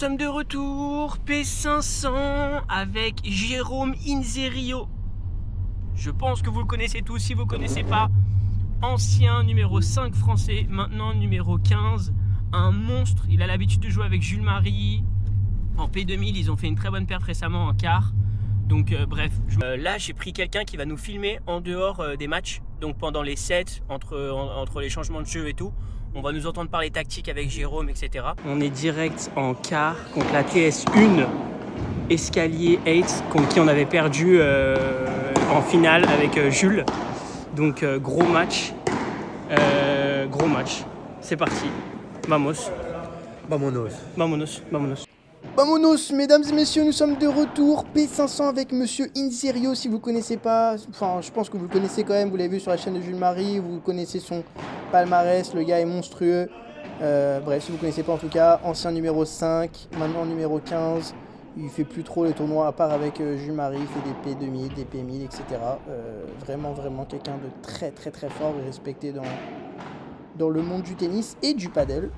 Nous sommes de retour, P500 avec Jérôme Inzerio. Je pense que vous le connaissez tous, si vous ne connaissez pas. Ancien numéro 5 français, maintenant numéro 15. Un monstre, il a l'habitude de jouer avec Jules Marie. En P2000, ils ont fait une très bonne perf récemment en quart. Donc bref, là j'ai pris quelqu'un qui va nous filmer en dehors des matchs. Donc pendant les sets, entre les changements de jeu et tout. On va nous entendre parler tactique avec Jérôme, etc. On est direct en quart contre la TS1 Escalier 8, contre qui on avait perdu en finale avec Jules. Donc gros match. C'est parti. Vamos. Vamonos. Vamonos. Vamonos. Vamonos, mesdames et messieurs, nous sommes de retour. P500 avec monsieur Inzerio, si vous ne connaissez pas. Enfin, je pense que vous le connaissez quand même, vous l'avez vu sur la chaîne de Jules Marie, vous connaissez son palmarès, le gars est monstrueux. Bref, si vous ne connaissez pas en tout cas, ancien numéro 5, maintenant numéro 15. Il fait plus trop les tournois à part avec Jules Marie, il fait des P2000, des P1000, etc. Vraiment quelqu'un de très fort et respecté dans le monde du tennis et du paddle.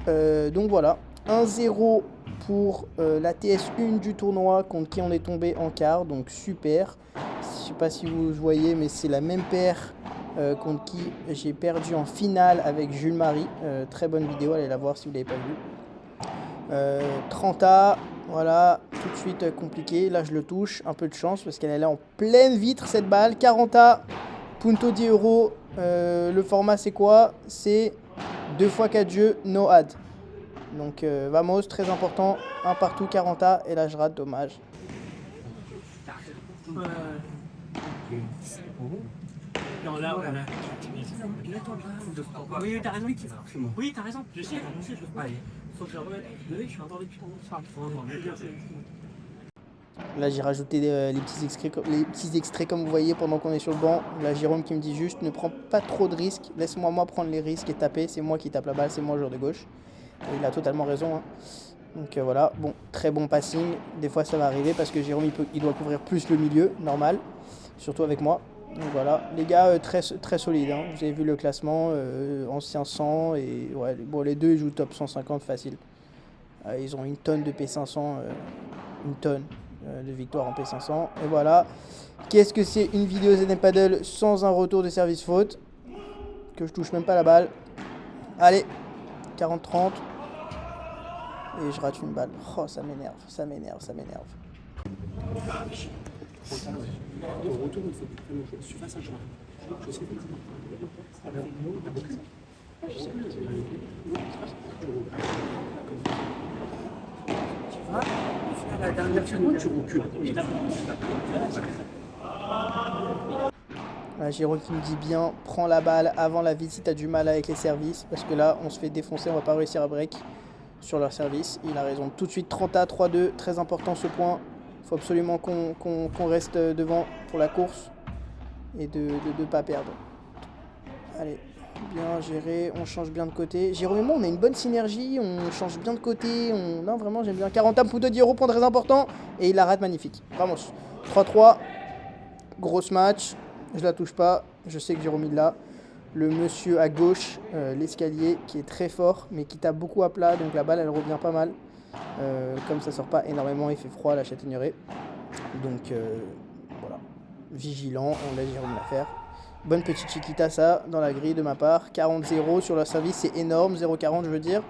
Donc voilà, 1-0 pour la TS1 du tournoi contre qui on est tombé en quart, donc super. Je sais pas si vous voyez, mais c'est la même paire contre qui j'ai perdu en finale avec Jules Marie. Très bonne vidéo, allez la voir si vous ne l'avez pas vue. 30A, voilà, tout de suite compliqué. Là je le touche, un peu de chance parce qu'elle est là en pleine vitre cette balle. 40A, punto 10 €. Le format c'est quoi? C'est 2 x 4 jeux, no ad. Donc vamos, très important, un partout, 40A, et là je rate, dommage. Non, là, voilà. Oui, t'as raison. Oui, t'as raison. Je sais, Allez, faut que je remette. Oui, je suis encore depuis Là j'ai rajouté les petits extraits comme vous voyez pendant qu'on est sur le banc. Là Jérôme qui me dit juste, ne prends pas trop de risques, laisse-moi prendre les risques et taper, c'est moi qui tape la balle, c'est moi le joueur de gauche. Et il a totalement raison, hein. Donc voilà, bon, très bon passing. Des fois ça va arriver parce que Jérôme il doit couvrir plus le milieu, normal, surtout avec moi. Donc voilà, les gars très solides, hein. Vous avez vu le classement, ancien 100 et ouais, bon, les deux ils jouent top 150 facile. Ils ont une tonne de P500, une tonne de victoires en P500. Et voilà, qu'est-ce que c'est une vidéo ZM Paddle sans un retour de service faute, que je touche même pas la balle. Allez, 40-30. Et je rate une balle. Oh, ça m'énerve. Au retour, il faut que je fasse un choix. Je sais pas. À la dernière seconde, tu recules. Jérôme qui me dit bien, prends la balle avant la vie si tu as du mal avec les services. Parce que là, on se fait défoncer, on va pas réussir à break sur leur service. Il a raison. Tout de suite, 30A, 3-2. Très important ce point. Il faut absolument qu'on reste devant pour la course. Et de ne pas perdre. Allez, bien géré. On change bien de côté. Jérôme et moi, on a une bonne synergie. On change bien de côté. Non, vraiment, j'aime bien. 40A, punto 10 €, point très important. Et il la rate magnifique. Vamos. 3-3. Grosse match. Je la touche pas, je sais que Jérôme il l'a. Le monsieur à gauche, l'escalier qui est très fort mais qui tape beaucoup à plat, donc la balle elle revient pas mal. Comme ça sort pas énormément, il fait froid à la Châtaigneraie. Donc voilà, vigilant, on laisse Jérôme la faire. Bonne petite chiquita ça dans la grille de ma part. 40-0 sur leur service, c'est énorme, 0-40 je veux dire.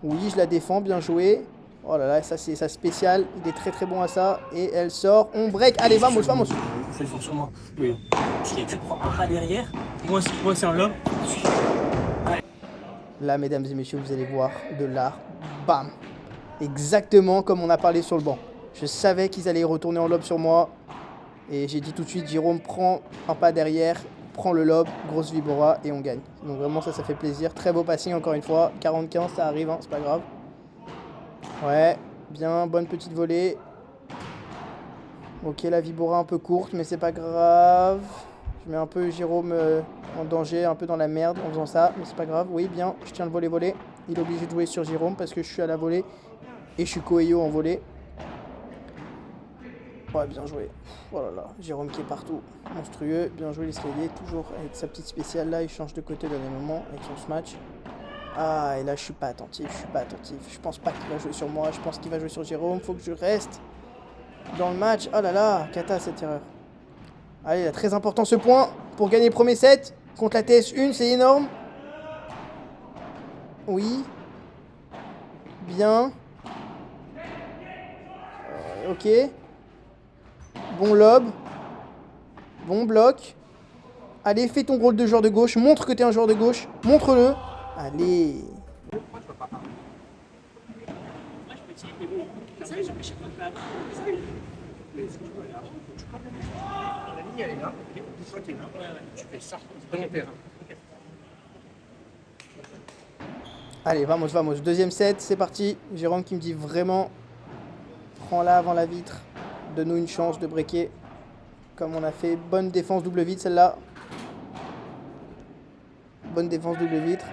Oui, je la défends, bien joué. Oh là là, ça c'est sa spéciale, il est très bon à ça. Et elle sort, on break, allez vamos. C'est fort sur moi. Oui. Si tu prends un pas derrière, moi c'est un lob. Là, mesdames et messieurs, vous allez voir de l'art. Bam! Exactement comme on a parlé sur le banc. Je savais qu'ils allaient retourner en lob sur moi. Et j'ai dit tout de suite, Jérôme, prends un pas derrière, prends le lob, grosse vibora et on gagne. Donc vraiment, ça fait plaisir. Très beau passing encore une fois. 40-15, ça arrive, hein, c'est pas grave. Ouais, bien, bonne petite volée. Ok, la vibora un peu courte, mais c'est pas grave. Je mets un peu Jérôme en danger, un peu dans la merde en faisant ça, mais c'est pas grave. Oui, bien, je tiens le volley. Il est obligé de jouer sur Jérôme parce que je suis à la volée et je suis Coelho en volée. Ouais, bien joué. Oh là là, Jérôme qui est partout. Monstrueux, bien joué l'escalier, toujours avec sa petite spéciale là, il change de côté dans les moments avec son smash. Ah, et là, je suis pas attentif, Je pense pas qu'il va jouer sur moi, je pense qu'il va jouer sur Jérôme. Faut que je reste dans le match. Oh là là, cata cette erreur. Allez, là, très important ce point pour gagner le premier set. Contre la TS1, c'est énorme. Oui. Bien. Ok. Bon lob. Bon bloc. Allez, fais ton rôle de joueur de gauche. Montre que t'es un joueur de gauche. Montre-le. Allez. Elle est là. Toi, t'es là. Tu fais ça. C'est dans mon terrain. Allez, vamos, vamos. Deuxième set, c'est parti. Jérôme qui me dit vraiment, prends-la avant la vitre. Donne-nous une chance de breaker. Comme on a fait. Bonne défense double vitre, celle-là. Bonne défense double vitre.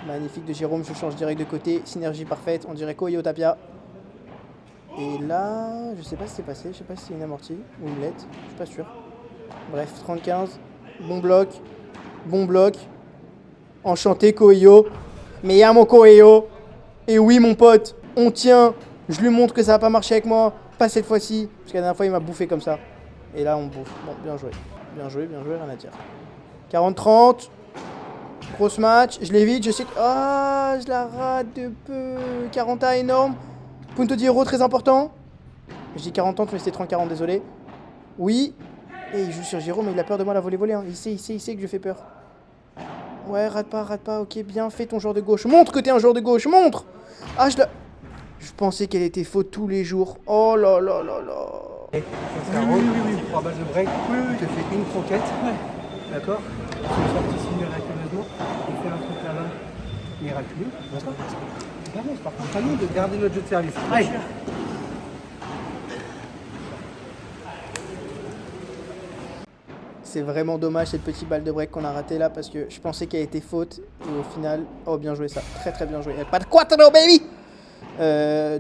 Magnifique de Jérôme, je change direct de côté. Synergie parfaite, on dirait Koyo Tapia. Et là, je sais pas ce qui s'est passé. Je sais pas si c'est une amortie ou une lettre. Je suis pas sûr. Bref, 30-15. Bon bloc. Bon bloc. Enchanté Koyo. Mais y'a mon Koyo. Et oui, mon pote, on tient. Je lui montre que ça va pas marcher avec moi. Pas cette fois-ci. Parce que la dernière fois, il m'a bouffé comme ça. Et là, on bouffe. Bon, bien joué. Bien joué, rien à dire. 40-30. Grosse match. Je l'évite, je sais que... Ah, je la rate de peu. 40A énorme. Punto di Hero très important. Je dis 40-30, mais c'était 30-40, désolé. Oui. Et il joue sur Jérôme, mais il a peur de moi la volée. Hein. Il sait que je fais peur. Ouais, rate pas. Ok, bien. Fais ton joueur de gauche. Montre que t'es un joueur de gauche. Montre. Ah, je pensais qu'elle était faute tous les jours. Oh là là là là. Oui. 3 bases de break. Tu te fais une croquette. D'accord. Tu le sortis ici miraculeusement. Il fait un truc là-bas miraculeux. D'accord. Par contre, à nous de garder notre jeu de service. Allez. C'est vraiment dommage cette petite balle de break qu'on a ratée là parce que je pensais qu'elle était faute et au final, oh bien joué ça, très bien joué. Pas de quattro baby.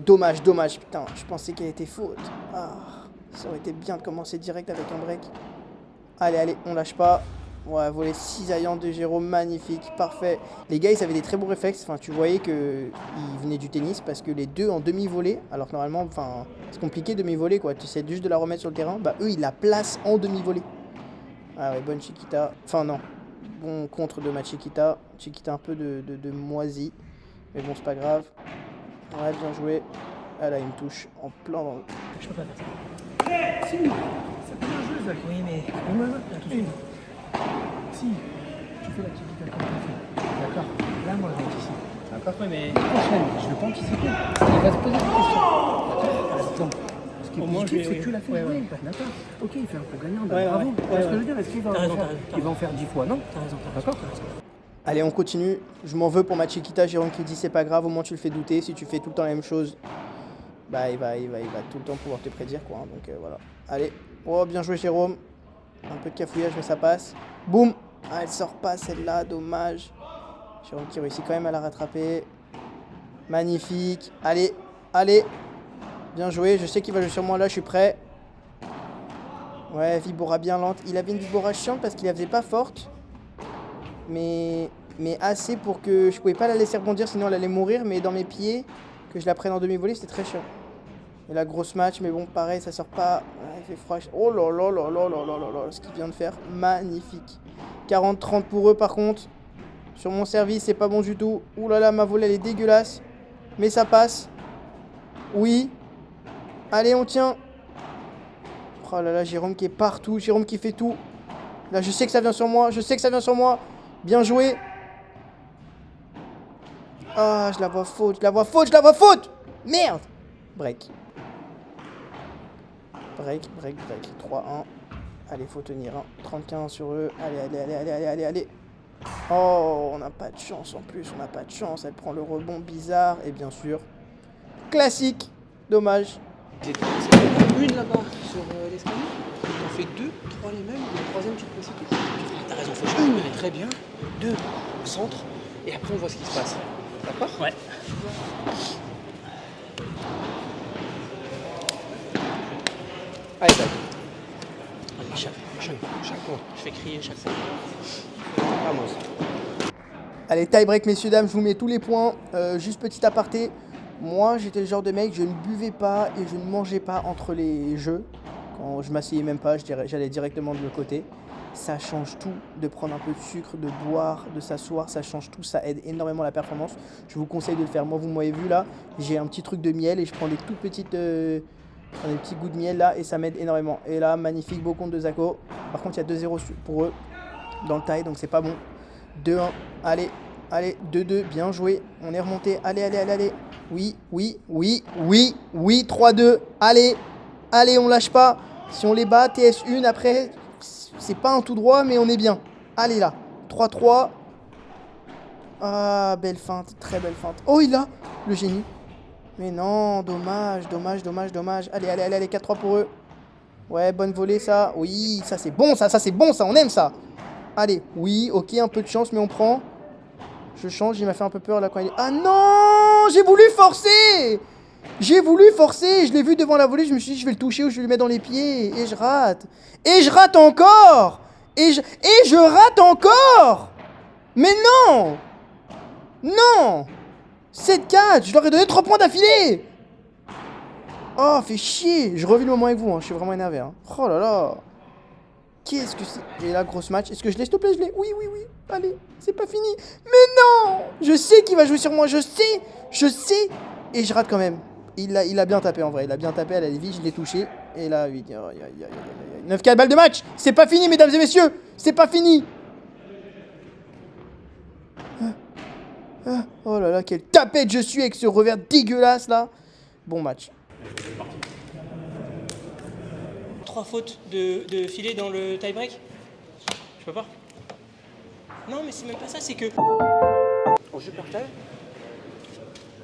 Dommage, putain, je pensais qu'elle était faute. Ah, ça aurait été bien de commencer direct avec un break. Allez, on lâche pas. Ouais, volet cisaillant de Jérôme, magnifique, parfait. Les gars, ils avaient des très bons réflexes. Enfin, tu voyais qu'ils venaient du tennis parce que les deux en demi-volée, alors que normalement, enfin, c'est compliqué demi-volée quoi. Tu essaies juste de la remettre sur le terrain. Bah, eux, ils la placent en demi-volée. Ah ouais, bonne Chiquita. Enfin, non. Bon contre de ma Chiquita. Chiquita un peu de moisi. Mais bon, c'est pas grave. Ouais, bien joué. Ah là, il me touche en plein dans le... Je peux pas faire ça. Si, c'est bien joué, Zach. Oui, mais... On a là, tout de suite. Si, tu fais la Chiquita comme tu fais. D'accord. Là, moi, je vais être ici. D'accord. Oui, mais... Prochaine, je ne vais pas anticiper. Il va se poser des questions. D'accord. Attends. Ce qui est positif, c'est que tu l'as fait jouer. D'accord. Ok, il fait un peu gagnant. Bravo. Tu vois ce que je veux dire? Est-ce qu'il va en faire 10 fois? Non. T'as raison. D'accord. Allez, on continue. Je m'en veux pour ma Chiquita. Jérôme qui dit c'est pas grave, au moins tu le fais douter. Si tu fais tout le temps la même chose, bah il va tout le temps pouvoir te prédire quoi. Hein. Donc voilà. Allez. Oh, bien joué Jérôme. Un peu de cafouillage, mais ça passe. Boum. Ah, elle sort pas celle-là, dommage. Jérôme qui réussit quand même à la rattraper. Magnifique. Allez. Bien joué. Je sais qu'il va jouer sur moi là, je suis prêt. Ouais, Vibora bien lente. Il avait une Vibora chiante parce qu'il la faisait pas forte. Mais assez pour que je pouvais pas la laisser rebondir, sinon elle allait mourir. Mais dans mes pieds, que je la prenne en demi-volée, c'était très chiant. Et la grosse match, mais bon, pareil, ça sort pas. Ouais, il fait froid. Oh là là là là là là là là, ce qu'il vient de faire, magnifique. 40-30 pour eux par contre. Sur mon service, c'est pas bon du tout. Ouh là là, ma volée, elle est dégueulasse. Mais ça passe. Oui. Allez, on tient. Oh là là, Jérôme qui est partout. Jérôme qui fait tout. Là, je sais que ça vient sur moi. Bien joué. Ah, je la vois faute. Merde. Break. 3-1. Allez, faut tenir. Hein. 35 sur eux. Allez. Oh, on n'a pas de chance en plus. Elle prend le rebond bizarre. Et bien sûr, classique. Dommage. Une là-bas sur l'escalier. T'en fais 2, 3 les mêmes. Le troisième, tu te précipites. T'as raison, faut jouer. Une, très bien. 2, au centre. Et après, on voit ce qui se passe. D'accord? Ouais. Allez, Zach. Allez, chaque fois. Je fais crier chaque fois. Allez, Allez, tie break, messieurs, dames, je vous mets tous les points. Juste petit aparté. Moi, j'étais le genre de mec, je ne buvais pas et je ne mangeais pas entre les jeux. Quand je m'asseyais même pas, j'allais directement de l'autre côté. Ça change tout de prendre un peu de sucre, de boire, de s'asseoir, ça change tout, ça aide énormément la performance. Je vous conseille de le faire. Moi, vous m'avez vu là, j'ai un petit truc de miel et je prends des toutes petites, des petits goûts de miel là et ça m'aide énormément. Et là, magnifique beau compte de Zako. Par contre, il y a 2-0 pour eux dans le tie, donc c'est pas bon. 2-1, allez, allez, 2-2, bien joué. On est remonté, allez, allez, allez, allez. Oui, oui, oui, oui, oui, 3-2, allez, allez, on lâche pas. Si on les bat, TS1 après... C'est pas un tout droit, mais on est bien. Allez là. 3-3. Ah, belle feinte. Très belle feinte. Oh, il a le génie. Mais non, dommage, dommage, dommage, dommage. Allez, allez, allez, allez, 4-3 pour eux. Ouais, bonne volée, ça. Oui, ça c'est bon, ça c'est bon, ça, on aime ça. Allez, oui, ok, un peu de chance, mais on prend. Je change, il m'a fait un peu peur là quand il est... Ah non, j'ai voulu forcer. J'ai voulu forcer, je l'ai vu devant la volée, je me suis dit je vais le toucher ou je vais le mettre dans les pieds et je rate. Et je rate encore. Et je rate encore. Mais non. Non. 7-4, je leur ai donné 3 points d'affilée. Oh, fait chier. Je revis le moment avec vous, hein. Je suis vraiment énervé. Hein. Oh là là. Qu'est-ce que c'est? Et là, grosse match. Est-ce que je l'ai? S'il te plaît, je l'ai. Oui, oui, oui. Allez, c'est pas fini. Mais non. Je sais qu'il va jouer sur moi, je sais. Je sais. Et je rate quand même. Il a bien tapé en vrai, il a bien tapé à la Lévi, je l'ai touché. Et là, 8, 9-4 balles de match. C'est pas fini, mesdames et messieurs. C'est pas fini. Oh là là, quelle tapette je suis avec ce revers dégueulasse là. Bon match. 3 fautes de filet dans le tie-break. Je peux pas. Non, mais c'est même pas ça, c'est que... En jeu par terre,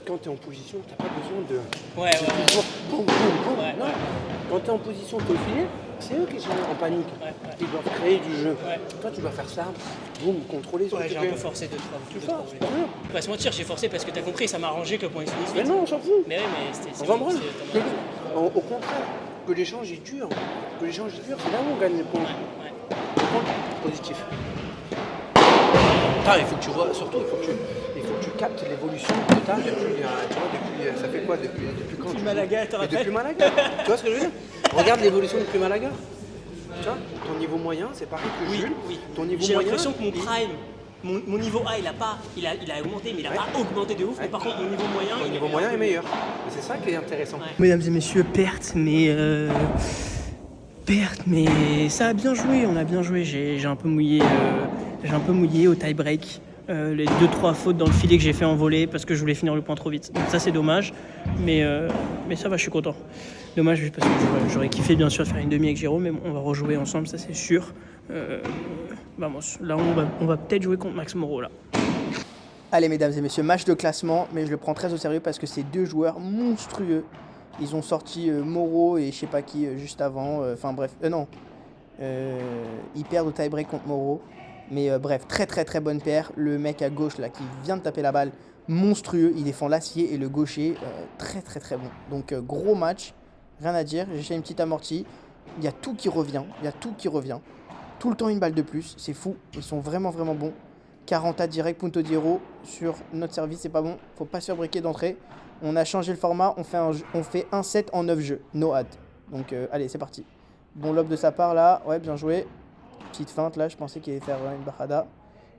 quand tu es en position, tu n'as pas besoin de... Ouais, ouais. Toujours boum, boum, boum. Ouais, non. ouais. Quand tu es en position, tu es au filet, c'est eux qui sont en panique. Ouais, ouais. Ils doivent créer du jeu. Ouais. Toi, tu dois faire ça, boum, contrôler. Ouais, j'ai un peu forcé de Tu trois. forces, c'est pas grave. Faut pas se mentir, j'ai forcé parce que t'as compris, ça m'a arrangé que le point se finisse Mais vite. non, on s'en fout. Mais oui, mais c'était... On s'en branle. Au contraire, que l'échange est dur. Que l'échange est dur, c'est là où on gagne les points. Ouais. Positif. Ah, il faut que tu vois, surtout, il faut que tu captes l'évolution que tu as depuis, tu vois, depuis, ça fait quoi, depuis quand? Depuis Malaga, t'en rappelles? Depuis Malaga, tu vois ce que je veux dire? Regarde l'évolution depuis Malaga. Tu vois, ton niveau moyen, c'est pareil que Jules. Oui. Ton niveau J'ai moyen. l'impression que mon prime, mon niveau A, il a augmenté, mais il a pas augmenté de ouf. Mais par contre, mon niveau moyen, Ton niveau moyen est meilleur. Et c'est ça qui est intéressant. Ouais. Mesdames et messieurs, perte, mais ça a bien joué, on a bien joué. J'ai un peu mouillé au tie-break. Les 2-3 fautes dans le filet que j'ai fait en volée parce que je voulais finir le point trop vite. Donc ça c'est dommage, mais ça va, je suis content. Dommage juste parce que j'aurais kiffé bien sûr de faire une demi avec Jérôme, mais bon, on va rejouer ensemble, ça c'est sûr. Vamos, là on va peut-être jouer contre Max Moreau là. Allez, mesdames et messieurs, match de classement, mais je le prends très au sérieux parce que c'est 2 joueurs monstrueux. Ils ont sorti Moreau et je sais pas qui juste avant. Enfin bref, non. Ils perdent au tie-break contre Moreau. Mais bref, très très très bonne paire. Le mec à gauche là qui vient de taper la balle, monstrueux. Il défend l'acier et le gaucher, très très très bon. Donc gros match, rien à dire. J'ai fait une petite amortie. Il y a tout qui revient. Tout le temps une balle de plus. C'est fou. Ils sont vraiment vraiment bons. 40 direct, punto d'hero sur notre service, c'est pas bon. Faut pas surbriquer d'entrée. On a changé le format. On fait un set en 9 jeux. No ad. Donc allez, c'est parti. Bon lob de sa part là. Ouais, bien joué. Petite feinte là, je pensais qu'il allait faire une bajada.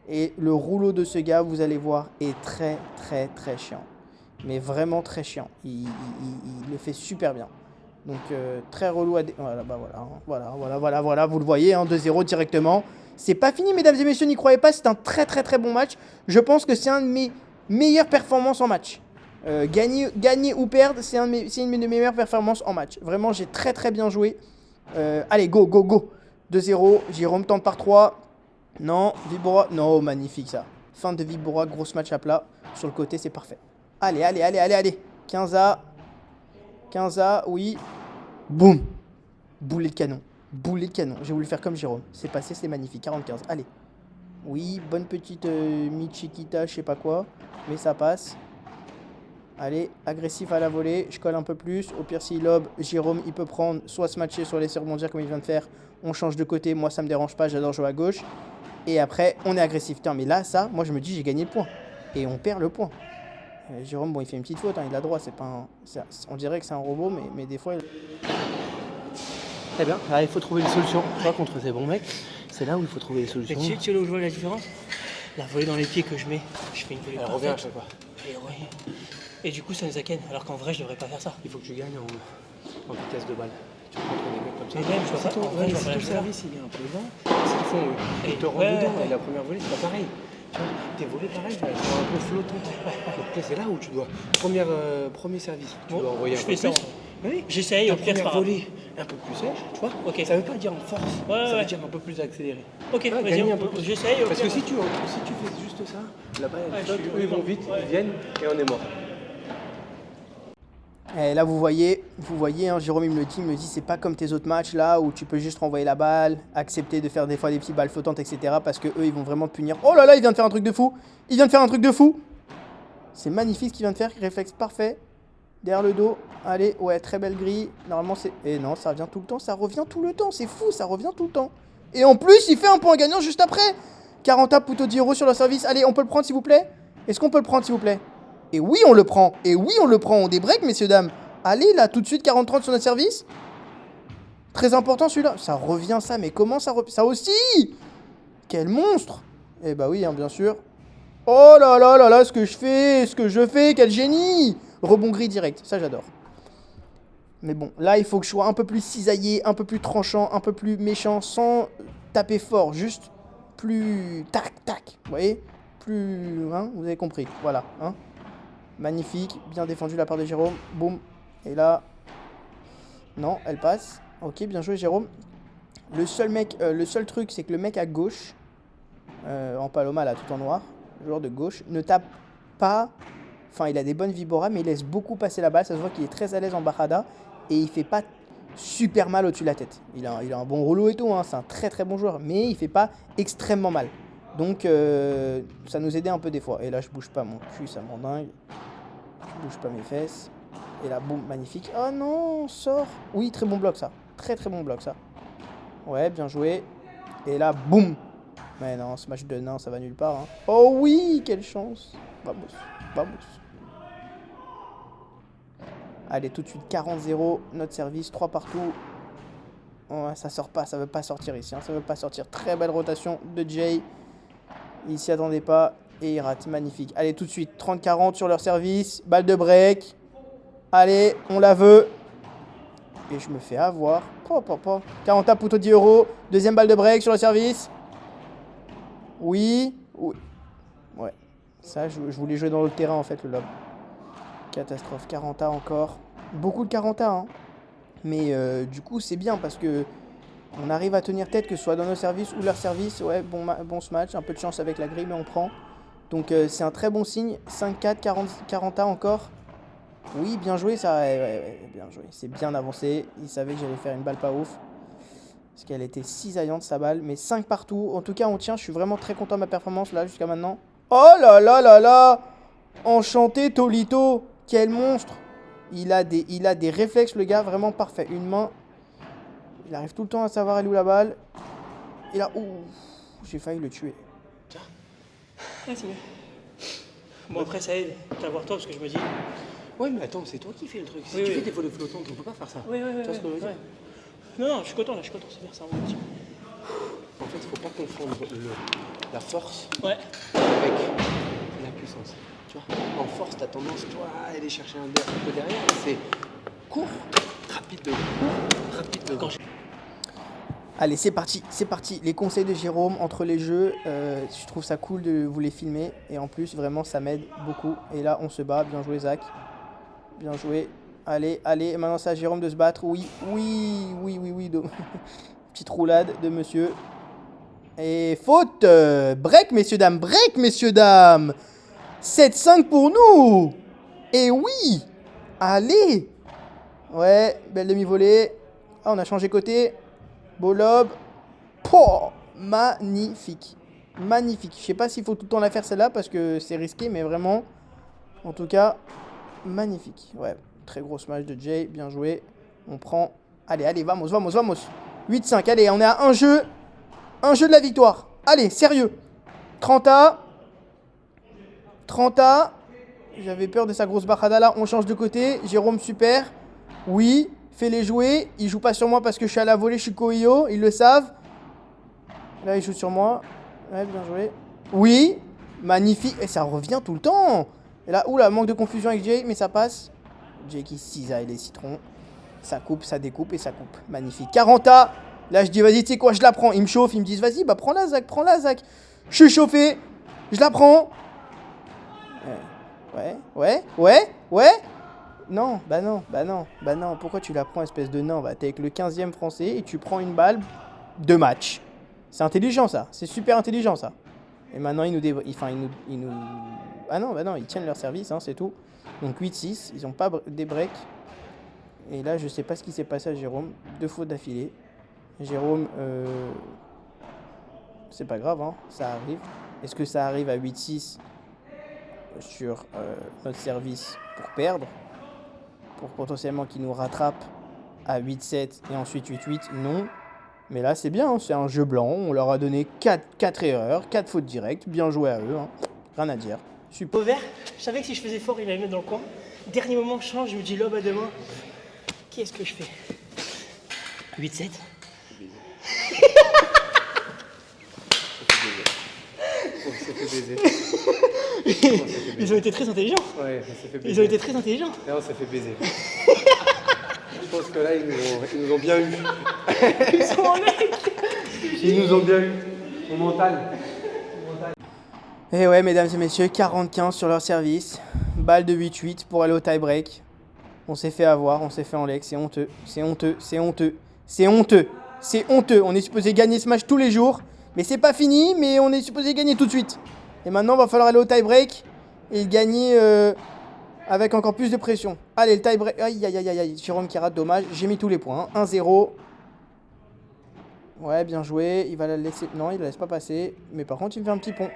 Et le rouleau de ce gars, vous allez voir, est très très très chiant. Mais vraiment très chiant. Il le fait super bien. Donc très relou à... Voilà, bah voilà, vous le voyez, hein, 2-0 directement. C'est pas fini, mesdames et messieurs, n'y croyez pas, c'est un très très très bon match. Je pense que c'est un de mes meilleures performances en match. Gagner ou perdre, c'est une de mes meilleures performances en match. Vraiment, j'ai très très bien joué. Allez, go 2-0, Jérôme tente par 3. Non, Vibora. Non, magnifique ça. Fin de Vibora, grosse match à plat. Sur le côté, c'est parfait. Allez. 15A, oui. Boum. Boulet de canon. J'ai voulu faire comme Jérôme. C'est passé, c'est magnifique. 45. Allez. Oui, bonne petite mi-chiquita, je sais pas quoi. Mais ça passe. Allez, agressif à la volée. Je colle un peu plus. Au pire, s'il lobe, Jérôme, il peut prendre, soit se matcher, soit laisser rebondir comme il vient de faire. On change de côté. Moi, ça me dérange pas. J'adore jouer à gauche. Et après, on est agressif. Putain, mais là, ça, moi, je me dis, j'ai gagné le point. Et on perd le point. Jérôme, bon, il fait une petite faute, hein, il a droit. C'est pas un... On dirait que c'est un robot, mais des fois... Très bien, là, il faut trouver des solutions. Toi, contre ces bons mecs, c'est là où il faut trouver des solutions. Tu sais là où je vois la différence? La volée dans les pieds que je mets, je fais une volée Elle revient à chaque fois. Et du coup, ça nous a ken. Alors qu'en vrai, je devrais pas faire ça. Il faut que tu gagnes en vitesse de balle. Tu peux contre des mecs comme ça. Mais même, je vois pas. En vrai, je vois pas ton service, il est un peu lent. Ce qu'ils font, ils te rentrent dedans. Et la première volée, c'est pas pareil. Tu vois, tes volées, pareil, elles sont un peu flottantes. Donc c'est là où tu dois. Premier service, tu dois envoyer un peu plus. Oui, j'essaye, au pire, première volée un peu plus sèche, tu vois. Ok. Ça veut pas dire en force, ça veut dire un peu plus accéléré. Ok, vas-y, j'essaye. Parce que si tu fais juste ça, là-bas, eux ils vont vite, ils viennent et on est mort. Et là, vous voyez, hein, Jérôme il me le dit, c'est pas comme tes autres matchs là où tu peux juste renvoyer la balle, accepter de faire des fois des petites balles flottantes, etc. Parce que eux, ils vont vraiment te punir. Oh là là, il vient de faire un truc de fou. C'est magnifique ce qu'il vient de faire, réflexe parfait. Derrière le dos, allez, ouais, très belle grille. Normalement, c'est... Et non, ça revient tout le temps, ça revient tout le temps, c'est fou, ça revient tout le temps. Et en plus, il fait un point gagnant juste après. 40 Puto di Euro sur le service. Allez, on peut le prendre s'il vous plaît? Est-ce qu'on peut le prendre s'il vous plaît? Et oui, on le prend. On débreak, messieurs, dames. Allez, là, tout de suite, 40-30 sur notre service. Très important, celui-là. Ça revient, ça. Mais comment ça revient? Ça aussi! Quel monstre! Eh bah oui, hein, bien sûr. Oh là là là là, ce que je fais, quel génie! Rebond gris direct, ça j'adore. Mais bon, là, il faut que je sois un peu plus cisaillé, un peu plus tranchant, un peu plus méchant, sans taper fort, juste plus tac, tac, vous voyez? Plus, hein, vous avez compris, voilà, hein. Magnifique, bien défendu de la part de Jérôme, boum. Et là, non, elle passe. Ok, bien joué Jérôme. Le seul truc, c'est que le mec à gauche, en Paloma là, tout en noir, le joueur de gauche, ne tape pas. Enfin, il a des bonnes vibora, mais il laisse beaucoup passer la balle. Ça se voit qu'il est très à l'aise en bajada et il fait pas super mal au-dessus de la tête. Il a un bon rouleau et tout, hein. C'est un très très bon joueur, mais il fait pas extrêmement mal. Donc, ça nous aidait un peu des fois. Et là, je bouge pas mon cul, ça m'endingue. Je bouge pas mes fesses. Et là, boum, magnifique. Oh non, sort. Oui, très bon bloc ça. Très très bon bloc ça. Ouais, bien joué. Et là, boum. Mais non, ce match de nain, ça va nulle part. Hein. Oh oui, quelle chance. Vamos, vamos. Allez, tout de suite, 40-0. Notre service, 3 partout. Ouais, ça sort pas, ça veut pas sortir ici. Hein. Ça veut pas sortir. Très belle rotation de Jay. Il s'y attendait pas. Et il rate, magnifique. Allez, tout de suite, 30-40 sur leur service. Balle de break. Allez, on la veut. Et je me fais avoir. 40 à Puto di Euro. Deuxième balle de break sur le service. Oui. Oui. Ouais. Ça, je voulais jouer dans l'autre terrain, en fait, le lob. Catastrophe. 40 à encore. Beaucoup de 40 à, hein. Mais du coup, c'est bien parce que on arrive à tenir tête, que ce soit dans nos services ou leur service. Ouais, bon ce match. Un peu de chance avec la grille, mais on prend. Donc, c'est un très bon signe. 5-4, 40 à encore. Oui, bien joué, ça. Ouais, bien joué. C'est bien avancé. Il savait que j'allais faire une balle pas ouf. Parce qu'elle était cisaillante, sa balle. Mais 5 partout. En tout cas, on tient. Je suis vraiment très content de ma performance, là, jusqu'à maintenant. Oh là là là là! Enchanté, Tolito. Quel monstre! Il a des réflexes, le gars, vraiment parfait. Une main. Il arrive tout le temps à savoir elle où la balle. Et là, ouh, j'ai failli le tuer. Ouais, c'est mieux. Bon, après, ça aide de t'avoir toi, parce que je me dis... Ouais, mais attends, c'est toi qui fais le truc. Si tu fais des volées flottantes, on peut pas faire ça. Oui. Tu vois ce que je veux dire? Non, je suis content, là, c'est bien, ça remonte. En fait, il faut pas confondre la force ouais. avec la puissance. Tu vois, en force, tu as tendance, toi, à aller chercher un peu derrière. C'est court, rapide de Allez, c'est parti. Les conseils de Jérôme entre les jeux, je trouve ça cool de vous les filmer. Et en plus, vraiment, ça m'aide beaucoup. Et là, on se bat. Bien joué, Zach. Bien joué. Allez. Maintenant, c'est à Jérôme de se battre. Oui. Petite roulade de monsieur. Et faute. Break, messieurs, dames. 7-5 pour nous. Et oui. Allez. Ouais, belle demi-volée. Ah, on a changé côté. Beau lob. Pouah, magnifique. Je sais pas s'il faut tout le temps la faire celle-là parce que c'est risqué, mais vraiment, en tout cas, magnifique. Ouais, très gros smash de Jay, bien joué. On prend. Allez, vamos. 8-5, allez, on est à un jeu de la victoire. Allez, sérieux. 30A. 30A. J'avais peur de sa grosse bajada là. On change de côté. Jérôme, super. Oui, fais-les jouer. Ils jouent pas sur moi parce que je suis à la volée, je suis Koyo. Ils le savent. Là, ils jouent sur moi. Ouais, bien joué. Oui, magnifique. Et ça revient tout le temps. Et là, oula, manque de confusion avec Jay, mais ça passe. Jay qui cisaille les citrons. Ça coupe, ça découpe et ça coupe. Magnifique. 40A. Là, je dis, vas-y, tu sais quoi, je la prends. Ils me chauffent, ils me disent, vas-y, bah prends-la, Zach, prends-la, Zach. Je suis chauffé. Je la prends. Ouais. Non, bah non. Pourquoi tu la prends, espèce de nain? Bah, t'es avec le 15e français et tu prends une balle de match. C'est intelligent, ça. C'est super intelligent, ça. Et maintenant, ils nous... Ah non, bah non, ils tiennent leur service, hein, c'est tout. Donc 8-6, ils n'ont pas des breaks. Et là, je sais pas ce qui s'est passé à Jérôme. 2 fautes d'affilée. Jérôme, c'est pas grave, hein, ça arrive. Est-ce que ça arrive à 8-6 sur notre service pour perdre? Pour potentiellement qu'il nous rattrape à 8-7 et ensuite 8-8? Non. Mais là, c'est bien, hein, c'est un jeu blanc. On leur a donné 4 erreurs, 4 fautes directes. Bien joué à eux, hein. Rien à dire. Super. Au vert, je savais que si je faisais fort, il allait me mettre dans le coin. Dernier moment, je change, je me dis lobe à 2 mains. Qu'est-ce que je fais? 8-7. On s'est fait baiser. Ils ont été très intelligents. Ouais, on s'est fait baiser. Ils ont été très intelligents. Là, on s'est fait baiser. Je pense que là, ils nous ont bien eu. Ils sont en mec. Ils nous ont bien eu. Au mental. Et ouais, mesdames et messieurs, 45 sur leur service. Balle de 8-8 pour aller au tie-break. On s'est fait avoir, on s'est fait en leg. C'est honteux, c'est honteux, c'est honteux, c'est honteux, c'est honteux. On est supposé gagner ce match tous les jours. Mais c'est pas fini, mais on est supposé gagner tout de suite. Et maintenant, il va falloir aller au tie-break et gagner avec encore plus de pression. Allez, le tie-break. Aïe. Jérôme qui rate, dommage. J'ai mis tous les points. 1-0. Ouais, bien joué. Il va la laisser. Non, il la laisse pas passer. Mais par contre, il me fait un petit pont.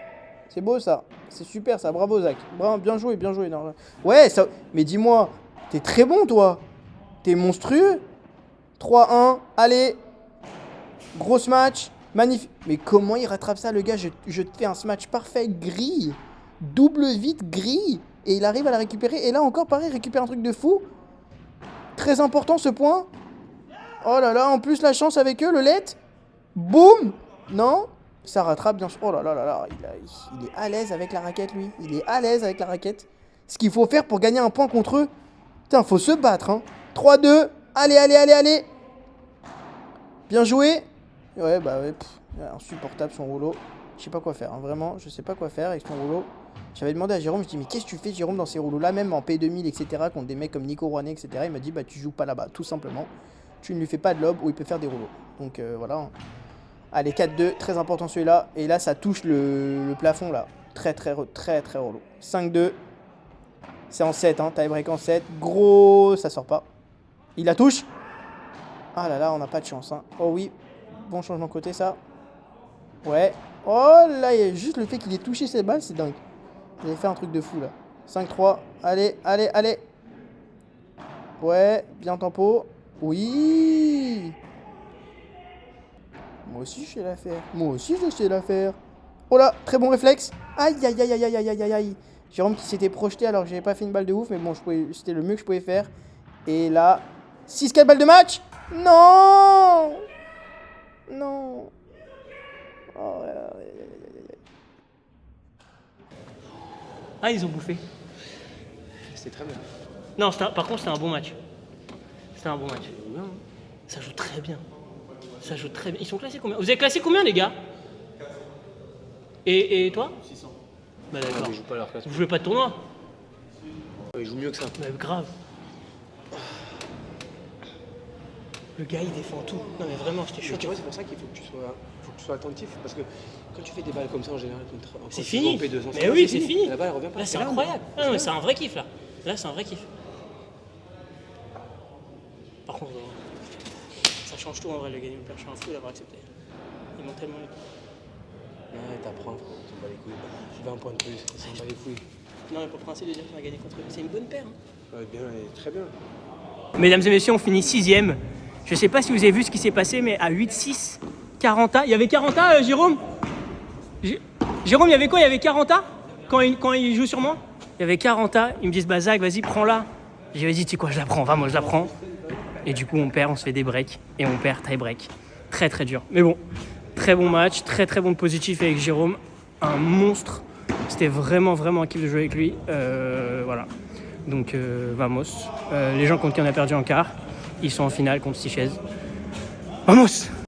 C'est beau ça. C'est super ça. Bravo, Zach. Bravo, bien joué, bien joué. Non, ouais, ça. Mais dis-moi, t'es très bon, toi. T'es monstrueux. 3-1. Allez. Gros match. Magnifique. Mais comment il rattrape ça, le gars? Je te fais un smash parfait, gris. Double vite, gris. Et il arrive à la récupérer. Et là encore, pareil, il récupère un truc de fou. Très important ce point. Oh là là, en plus la chance avec eux, le let. Boum. Non. Ça rattrape bien sûr. Oh là là là là. Il est à l'aise avec la raquette, lui. Il est à l'aise avec la raquette. Ce qu'il faut faire pour gagner un point contre eux. Putain, faut se battre, hein. 3-2. Allez. Bien joué. Ouais, bah ouais, insupportable son rouleau. Je sais pas quoi faire, hein, vraiment, je sais pas quoi faire avec son rouleau. J'avais demandé à Jérôme, je dis mais qu'est-ce que tu fais Jérôme dans ces rouleaux-là, même en P2000, etc., contre des mecs comme Nico Rouanet, etc. Il m'a dit bah tu joues pas là-bas, tout simplement. Tu ne lui fais pas de lob où il peut faire des rouleaux. Donc voilà. Allez, 4-2, très important celui-là. Et là, ça touche le plafond là. Très relou. 5-2. C'est en 7, hein, tie-break en 7. Gros, ça sort pas. Il la touche. Ah là là, on n'a pas de chance, hein. Oh oui. Bon changement de côté, ça. Ouais. Oh là, il y a juste le fait qu'il ait touché cette balle, c'est dingue. Il avait fait un truc de fou, là. 5-3. Allez. Ouais, bien tempo. Oui. Moi aussi, je sais la faire. Oh là, très bon réflexe. Aïe. Jérôme qui s'était projeté alors que j'avais pas fait une balle de ouf, mais bon, c'était le mieux que je pouvais faire. Et là, 6-4 balles de match. Non. Oh, Ah, ils ont bouffé. C'est très bien. Non, par contre, c'était un bon match. Ça joue très bien. Ils sont classés combien? Vous avez classé combien, les gars? Et toi? 600. Bah d'accord. Ils jouent pas leur classe. Vous jouez pas de tournoi? Ils jouent mieux que ça. Bah grave. Le gars, il défend tout. Non mais vraiment, j'étais choqué. Tu vois, c'est pour ça qu'il faut que tu sois attentif. Parce que quand tu fais des balles comme ça, en général, c'est fini. P200, mais oui, c'est fini. La balle, elle revient pas. Là, c'est incroyable. Ah, mais c'est un vrai kiff, là. Là, c'est un vrai kiff. Par contre, ça change tout en vrai, le gagner. Je suis un fou d'avoir accepté. Ils m'ont tellement... Ouais, t'apprends, frérot. On s'en bat les couilles. 20 points de plus, on s'en bat les couilles. Non, mais pour le principe de dire qu'on a gagné contre eux, c'est une bonne paire. Hein. Ouais, bien, très bien. Mesdames et messieurs, on finit 6ème. Je sais pas si vous avez vu ce qui s'est passé, mais à 8-6, 40A. Il y avait 40A, Jérôme? Jérôme, il y avait quoi? Il y avait 40A quand il joue sur moi? Il y avait 40A. Ils me disent, bah Zach, vas-y, prends-la. J'ai dit, tu sais quoi, je la prends, moi je la prends. Et du coup, on perd, on se fait des breaks et on perd tie break. Très très dur. Mais bon, très bon match, très très bon positif avec Jérôme. Un monstre. C'était vraiment un kiff de jouer avec lui. Voilà. Donc, vamos. Les gens contre qui on a perdu en quart, ils sont en finale contre Sichez. Vamos!